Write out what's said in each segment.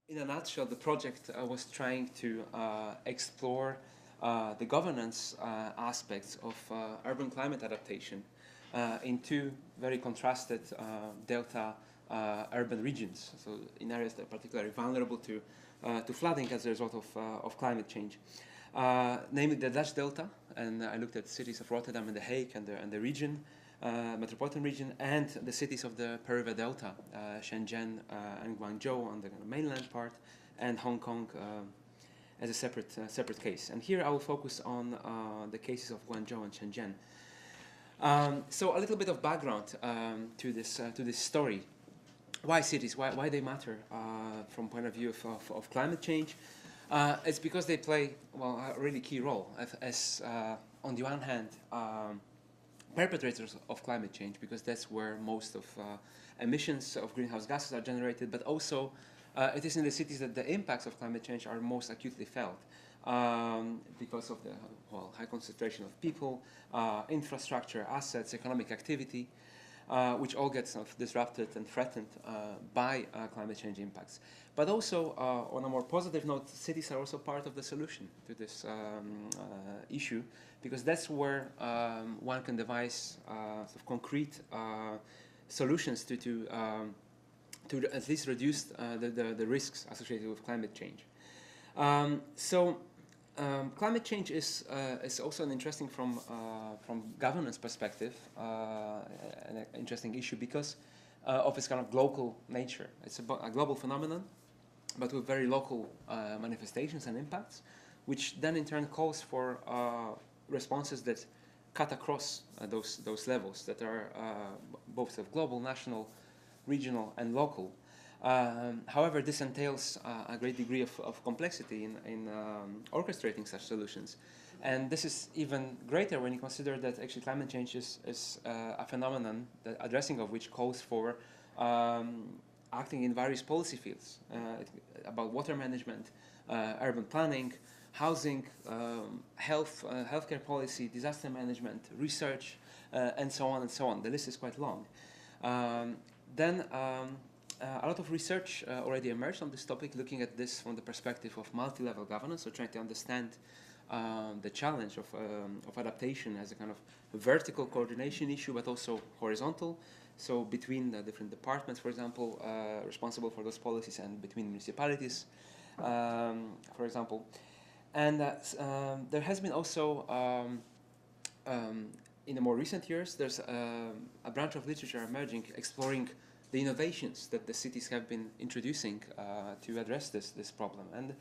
In a nutshell, the project was trying to explore the governance aspects of urban climate adaptation in two very contrasted delta urban regions, so in areas that are particularly vulnerable to flooding as a result of climate change. Namely the Dutch Delta, and I looked at cities of Rotterdam and The Hague and the region, metropolitan region, and the cities of the Peruva Delta, Shenzhen and Guangzhou on the mainland part, and Hong Kong as a separate case. And here I will focus on the cases of Guangzhou and Shenzhen. So a little bit of background to this story. Why cities? Why they matter from point of view of climate change? It's because they play, well, a really key role as on the one hand, perpetrators of climate change, because that's where most of emissions of greenhouse gases are generated, but also it is in the cities that the impacts of climate change are most acutely felt because of the high concentration of people, infrastructure, assets, economic activity, which all get sort of disrupted and threatened by climate change impacts. But also, on a more positive note, cities are also part of the solution to this issue, because that's where one can devise sort of concrete solutions to at least reduce the risks associated with climate change. Climate change is also an interesting from governance perspective, an interesting issue because of its kind of global nature. It's a global phenomenon, but with very local manifestations and impacts, which then in turn calls for responses that cut across those levels that are both of global, national, regional, and local. However, this entails a great degree of complexity in orchestrating such solutions. And this is even greater when you consider that actually climate change is a phenomenon, the addressing of which calls for acting in various policy fields, about water management, urban planning, housing, healthcare policy, disaster management, research, and so on and so on. The list is quite long. A lot of research already emerged on this topic, looking at this from the perspective of multi-level governance, so trying to understand the challenge of adaptation as a kind of vertical coordination issue, but also horizontal, so between the different departments, for example, responsible for those policies, and between municipalities, for example. And there has been also, in the more recent years, there's a branch of literature emerging exploring the innovations that the cities have been introducing to address this problem. And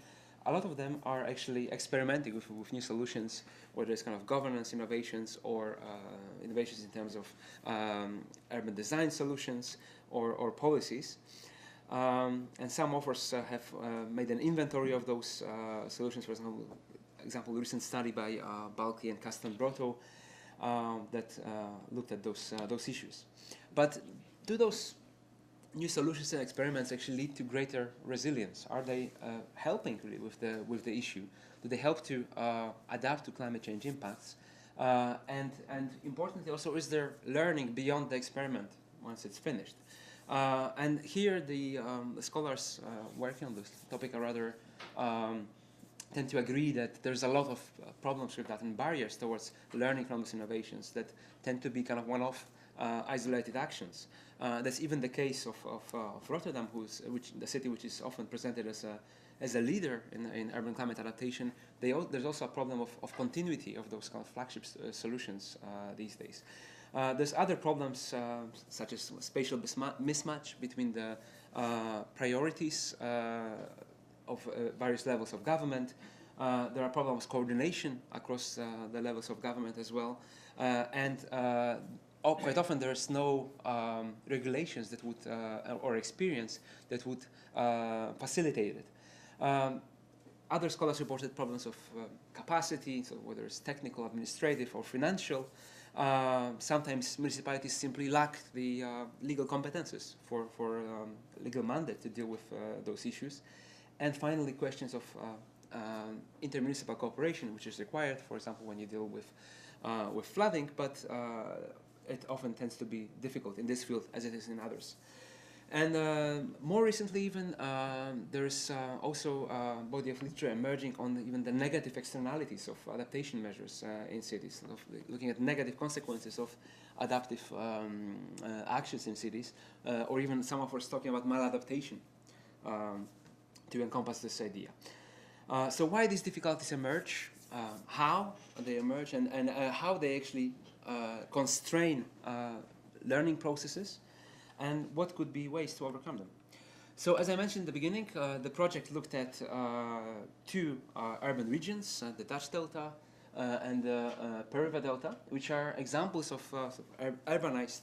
a lot of them are actually experimenting with new solutions, whether it's kind of governance innovations or innovations in terms of urban design solutions or policies. And some authors have made an inventory of those solutions. For example, a recent study by Balki and Castan-Brotto that looked at those issues. But do those new solutions and experiments actually lead to greater resilience? Are they helping really with the issue? Do they help to adapt to climate change impacts? And importantly also, is there learning beyond the experiment once it's finished? And here the scholars working on this topic are rather tend to agree that there's a lot of problems with that and barriers towards learning from those innovations that tend to be kind of one-off isolated actions. That's even the case of Rotterdam, the city which is often presented as a leader in urban climate adaptation. There's also a problem of continuity of those kind of flagship solutions these days. There's other problems such as spatial mismatch between the priorities of various levels of government. There are problems of coordination across the levels of government as well, and quite often there's no regulations that would or experience that would facilitate it. Other scholars reported problems of capacity, so whether it's technical, administrative, or financial. Sometimes municipalities simply lack the legal competences for legal mandate to deal with those issues. And finally, questions of intermunicipal cooperation, which is required, for example, when you deal with flooding, but it often tends to be difficult in this field as it is in others. And more recently even, there's also a body of literature emerging on even the negative externalities of adaptation measures in cities, looking at negative consequences of adaptive actions in cities, or even some of us talking about maladaptation to encompass this idea. So why these difficulties emerge, how they emerge, and how they actually constrain learning processes, and what could be ways to overcome them. So as I mentioned in the beginning, the project looked at two urban regions, the Dutch Delta and the Peruva Delta, which are examples of urbanized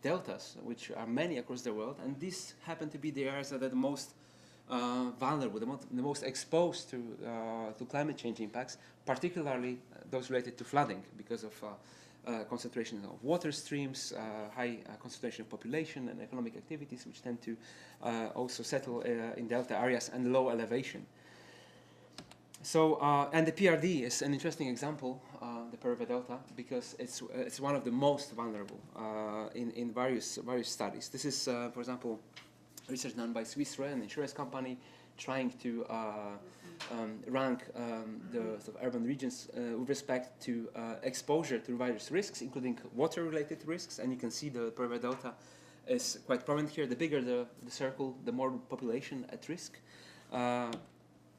deltas, which are many across the world, and these happen to be the areas that are the most vulnerable, the most exposed to climate change impacts, particularly those related to flooding, because of concentration of water streams, high concentration of population and economic activities, which tend to also settle in delta areas and low elevation. So, and the PRD is an interesting example, the Peruva Delta, because it's one of the most vulnerable in various studies. This is, for example, research done by Swiss Re, an insurance company, trying to rank the sort of urban regions with respect to exposure to various risks, including water-related risks. And you can see the Peruva Delta is quite prominent here. The bigger the circle, the more population at risk.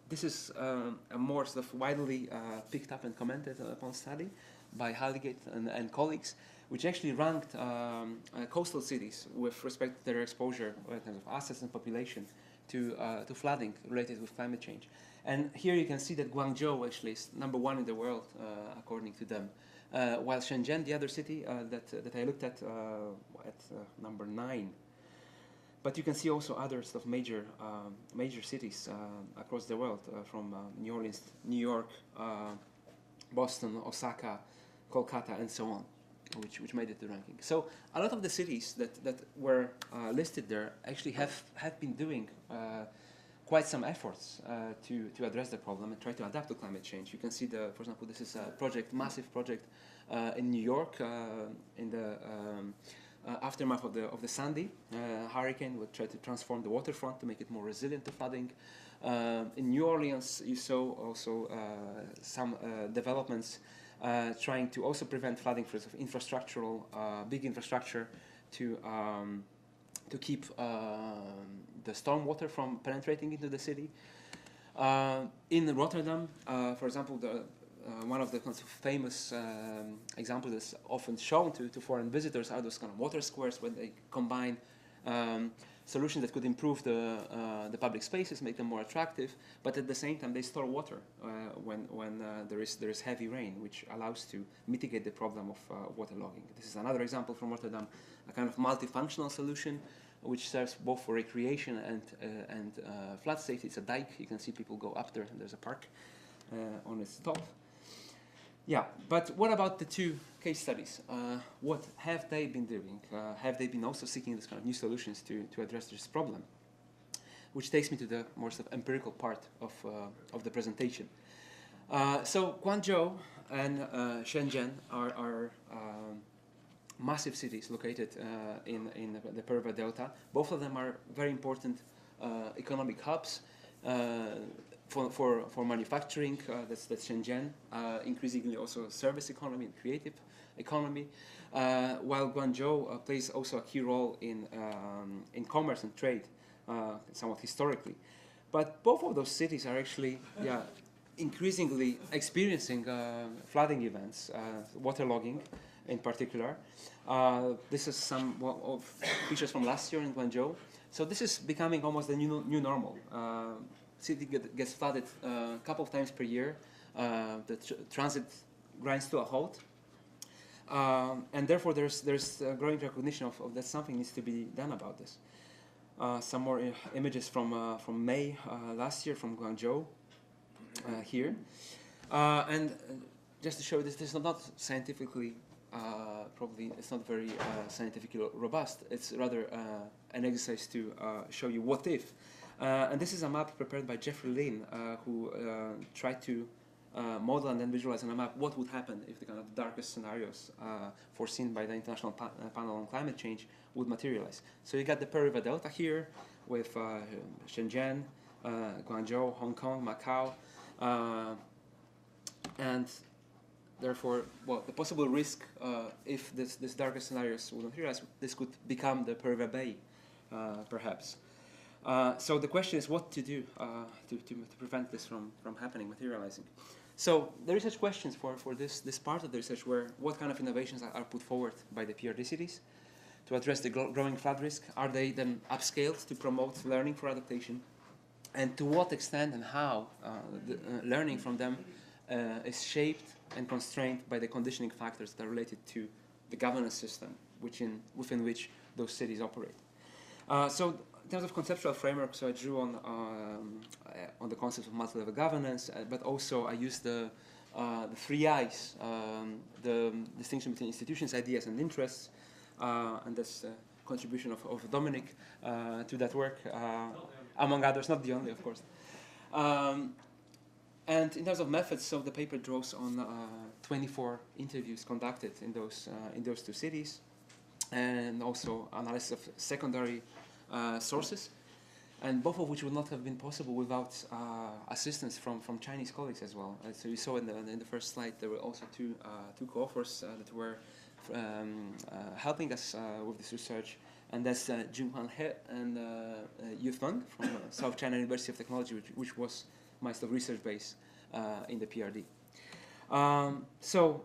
This is a more sort of widely picked up and commented upon study by Halligate and colleagues, which actually ranked coastal cities with respect to their exposure in terms of assets and population to flooding related with climate change. And here you can see that Guangzhou actually is #1 in the world, according to them, while Shenzhen, the other city that I looked at #9. But you can see also other sort of major cities across the world, from New Orleans, New York, Boston, Osaka, Kolkata, and so on, which made it the ranking. So a lot of the cities that were listed there actually have been doing quite some efforts to address the problem and try to adapt to climate change. You can see, for example, this is a massive project in New York in the aftermath of the Sandy hurricane, would try to transform the waterfront to make it more resilient to flooding. In New Orleans, you saw also some developments trying to also prevent flooding for infrastructural, big infrastructure to keep the stormwater from penetrating into the city. In Rotterdam, for example, one of the kind of famous examples that's often shown to foreign visitors are those kind of water squares, where they combine solutions that could improve the public spaces, make them more attractive, but at the same time they store water when there is heavy rain, which allows to mitigate the problem of waterlogging. This is another example from Rotterdam, a kind of multifunctional solution which serves both for recreation and flood safety. It's a dike. You can see people go up there, and there's a park on its top. Yeah, but what about the two case studies? What have they been doing? Have they been also seeking this kind of new solutions to address this problem? Which takes me to the more sort of empirical part of the presentation. So Guangzhou and Shenzhen are massive cities located in the Peruva Delta. Both of them are very important economic hubs. For manufacturing, that's Shenzhen, increasingly also service economy and creative economy, while Guangzhou plays also a key role in commerce and trade, somewhat historically. But both of those cities are actually increasingly experiencing flooding events, waterlogging in particular. This is some of pictures from last year in Guangzhou. So this is becoming almost the new normal. City gets flooded a couple of times per year. The transit grinds to a halt, and therefore there's a growing recognition of that something needs to be done about this. Some more images from May last year from Guangzhou here, and just to show this is not scientifically. Probably it's not very scientifically robust. It's rather an exercise to show you what if. And this is a map prepared by Jeffrey Lin, who tried to model and then visualize on a map what would happen if the kind of darkest scenarios foreseen by the International Panel on Climate Change would materialize. So you got the Pearl River Delta here with Shenzhen, Guangzhou, Hong Kong, Macau, and therefore, well, the possible risk if this darkest scenarios would materialize, this could become the Pearl River Bay, perhaps. So the question is what to do to prevent this from happening, materializing. So the research questions for this part of the research were what kind of innovations are put forward by the PRD cities to address the growing flood risk? Are they then upscaled to promote learning for adaptation? And to what extent and how learning from them is shaped and constrained by the conditioning factors that are related to the governance system within which those cities operate. So in terms of conceptual framework, so I drew on the concept of multi-level governance, but also I used the 3 I's, the distinction between institutions, ideas, and interests, and that's the contribution of Dominic to that work, among others, not the only, of course. And in terms of methods, so the paper draws on 24 interviews conducted in those 2 cities, and also analysis of secondary sources, and both of which would not have been possible without assistance from Chinese colleagues as well. So you saw in the first slide there were also two cohorts that were helping us with this research, and that's Junghwan He and Yu Feng from South China University of Technology, which was my sort of research base in the PRD. So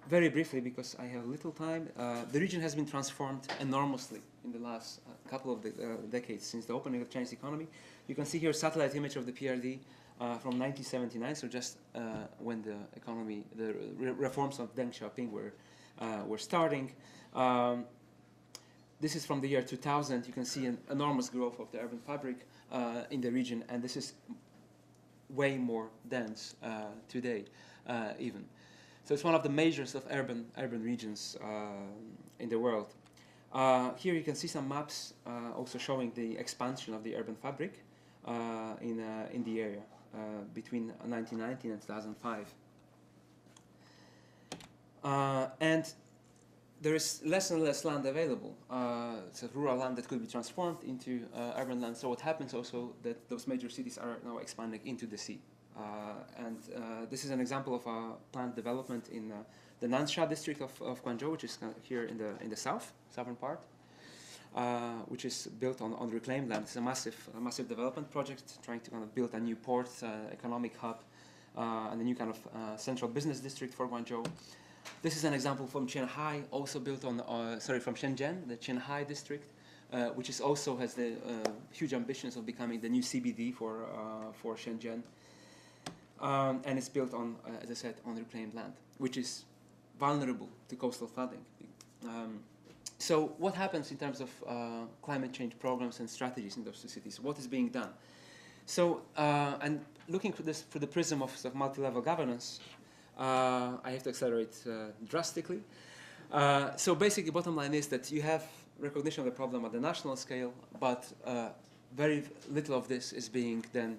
very briefly, because I have little time, the region has been transformed enormously in the last couple of decades since the opening of the Chinese economy. You can see here a satellite image of the PRD from 1979, so just when the economy, the reforms of Deng Xiaoping were starting. This is from the year 2000. You can see an enormous growth of the urban fabric in the region, and this is way more dense today, even. So it's one of the majors of urban regions in the world. Here you can see some maps also showing the expansion of the urban fabric in the area between 1990 and 2005. And there is less and less land available. It's a rural land that could be transformed into urban land. So what happens also that those major cities are now expanding into the sea. And this is an example of a planned development in the Nansha district of Guangzhou, which is here in the southern part, which is built on reclaimed land. It's a massive development project trying to kind of build a new port, economic hub, and a new kind of central business district for Guangzhou. This is an example from Qianhai, also built on, from Shenzhen, the Qianhai district, which is also has the huge ambitions of becoming the new CBD for Shenzhen. And it's built on, as I said, on reclaimed land, which is vulnerable to coastal flooding. So what happens in terms of climate change programs and strategies in those 2 cities? What is being done? So, and looking through this through the prism of sort of multi-level governance, I have to accelerate drastically. So basically, bottom line is that you have recognition of the problem at the national scale, but very little of this is being then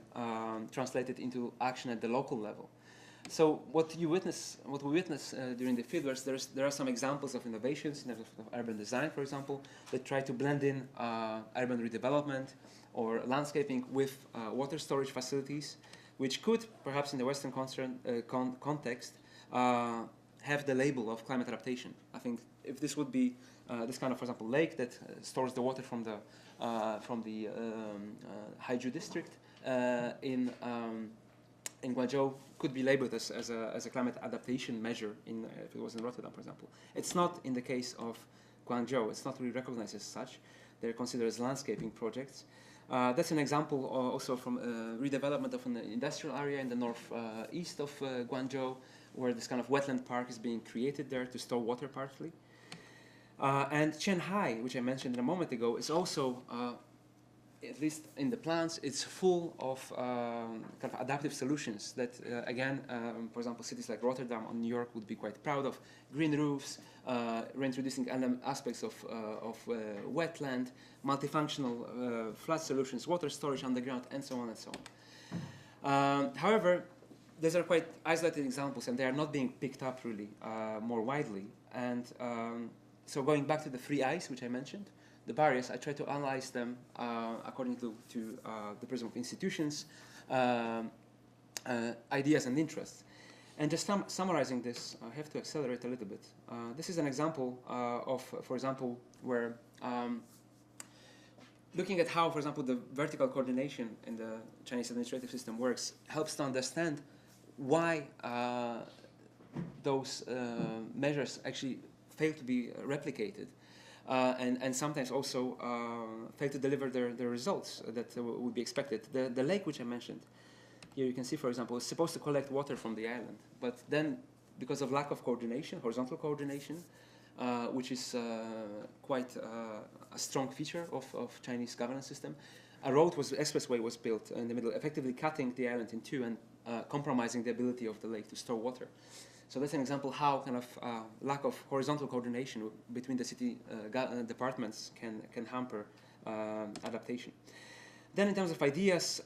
translated into action at the local level. So what we witness during the fieldwork, there are some examples of innovations in terms of urban design, for example, that try to blend in urban redevelopment or landscaping with water storage facilities, which could, perhaps in the Western context, have the label of climate adaptation. I think if this would be this kind of, for example, lake that stores the water from the Haiju district in Guangzhou could be labeled as a climate adaptation measure if it was in Rotterdam, for example. It's not in the case of Guangzhou. It's not really recognized as such. They're considered as landscaping projects. That's an example also from redevelopment of an industrial area in the northeast of Guangzhou, where this kind of wetland park is being created there to store water partly. And Qianhai, which I mentioned a moment ago, is also, at least in the plans, it's full of kind of adaptive solutions that, again, for example, cities like Rotterdam or New York would be quite proud of. Green roofs, reintroducing aspects of wetland, multifunctional flood solutions, water storage underground, and so on and so on. However, these are quite isolated examples, and they are not being picked up really more widely. And so going back to the 3 I's, which I mentioned, the barriers, I try to analyze them according to the prism of institutions, ideas, and interests. And just summarizing this, I have to accelerate a little bit. This is an example of, for example, where looking at how, for example, the vertical coordination in the Chinese administrative system works helps to understand why those measures actually fail to be replicated and sometimes also fail to deliver the results that would be expected. The lake which I mentioned, here you can see, for example, is supposed to collect water from the island, but then because of lack of coordination, horizontal coordination, which is quite a strong feature of Chinese governance system, a expressway was built in the middle, effectively cutting the island in two and compromising the ability of the lake to store water. So that's an example how kind of lack of horizontal coordination between the city departments can hamper adaptation. Then in terms of ideas,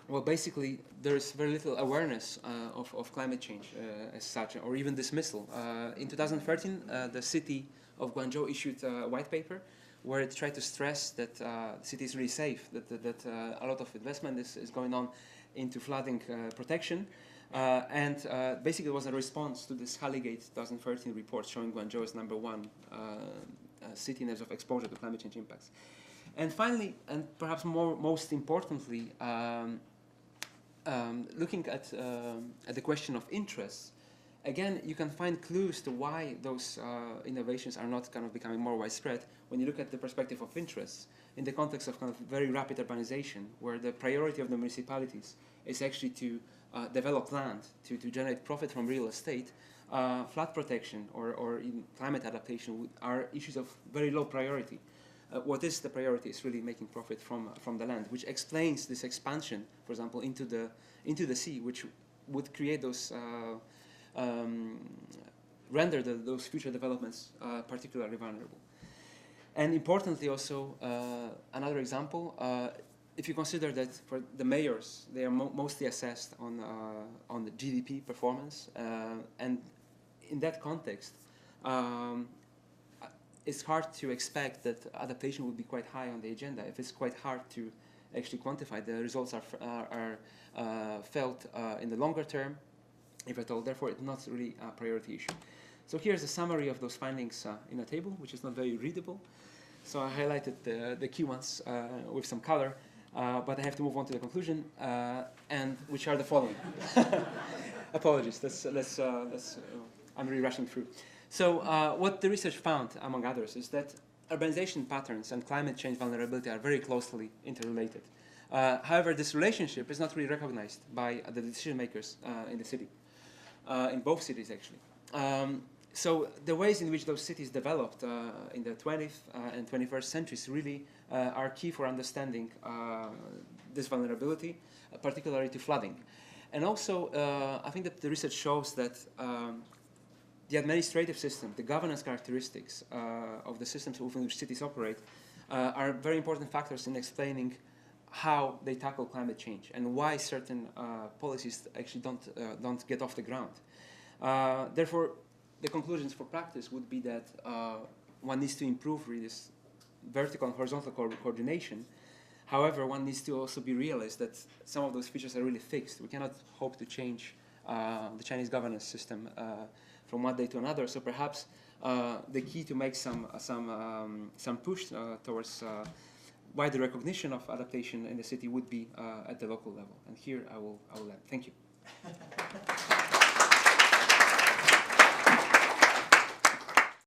well, basically, there's very little awareness of climate change as such, or even dismissal. In 2013, the city of Guangzhou issued a white paper where it tried to stress that the city is really safe, that a lot of investment is going on into flooding protection. And basically, it was a response to this Halligate 2013 report showing Guangzhou as #1 city in terms of exposure to climate change impacts. And finally, and perhaps most importantly, looking at the question of interests, again, you can find clues to why those innovations are not kind of becoming more widespread when you look at the perspective of interests in the context of kind of very rapid urbanization, where the priority of the municipalities is actually to develop land, to generate profit from real estate. Flood protection or even climate adaptation are issues of very low priority. What is the priority is really making profit from the land, which explains this expansion, for example, into the sea, which would create those render those future developments particularly vulnerable. And importantly, also another example, if you consider that for the mayors, they are mostly assessed on the GDP performance, and in that context, it's hard to expect that adaptation would be quite high on the agenda if it's quite hard to actually quantify. The results are felt in the longer term, if at all. Therefore, it's not really a priority issue. So here's a summary of those findings in a table, which is not very readable. So I highlighted the key ones with some color, but I have to move on to the conclusion, and which are the following. Apologies. I'm really rushing through. So what the research found, among others, is that urbanization patterns and climate change vulnerability are very closely interrelated. However, this relationship is not really recognized by the decision makers in the city, in both cities actually. So the ways in which those cities developed in the 20th and 21st centuries really are key for understanding this vulnerability, particularly to flooding. And also, I think that the research shows that the administrative system, the governance characteristics of the systems within which cities operate are very important factors in explaining how they tackle climate change and why certain policies actually don't get off the ground. Therefore, the conclusions for practice would be that one needs to improve really this vertical and horizontal coordination. However, one needs to also be realized that some of those features are really fixed. We cannot hope to change the Chinese governance system from one day to another. So perhaps the key to make some push towards wider recognition of adaptation in the city would be at the local level. And here I will end. Thank you.